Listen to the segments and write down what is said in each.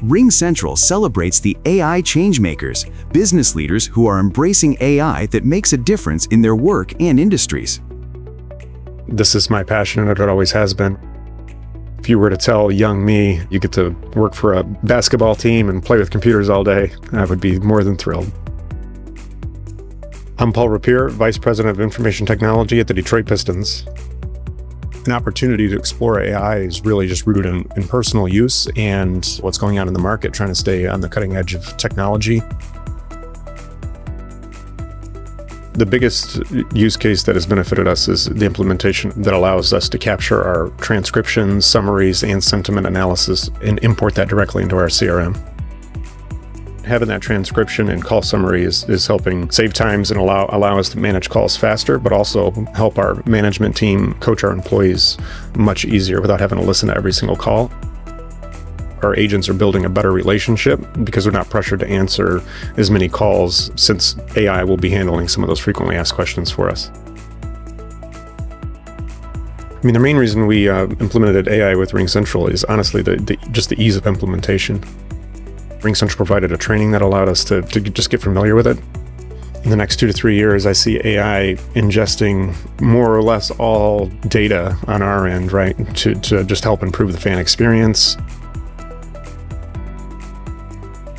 RingCentral celebrates the AI Changemakers, business leaders who are embracing AI that makes a difference in their work and industries. This is my passion, and it always has been. If you were to tell young me you get to work for a basketball team and play with computers all day, I would be more than thrilled. I'm Paul Rapier, Vice President of Information Technology at the Detroit Pistons. An opportunity to explore AI is really just rooted in personal use and what's going on in the market, trying to stay on the cutting edge of technology. The biggest use case that has benefited us is the implementation that allows us to capture our transcriptions, summaries, and sentiment analysis and import that directly into our CRM. Having that transcription and call summary is helping save times and allow us to manage calls faster, but also help our management team coach our employees much easier without having to listen to every single call. Our agents are building a better relationship because they're not pressured to answer as many calls, since AI will be handling some of those frequently asked questions for us. I mean, the main reason we implemented AI with RingCentral is honestly just the ease of implementation. RingCentral provided a training that allowed us to just get familiar with it. In the next 2 to 3 years, I see AI ingesting more or less all data on our end, right, to just help improve the fan experience.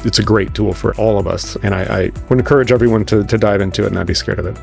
It's a great tool for all of us, and I would encourage everyone to dive into it and not be scared of it.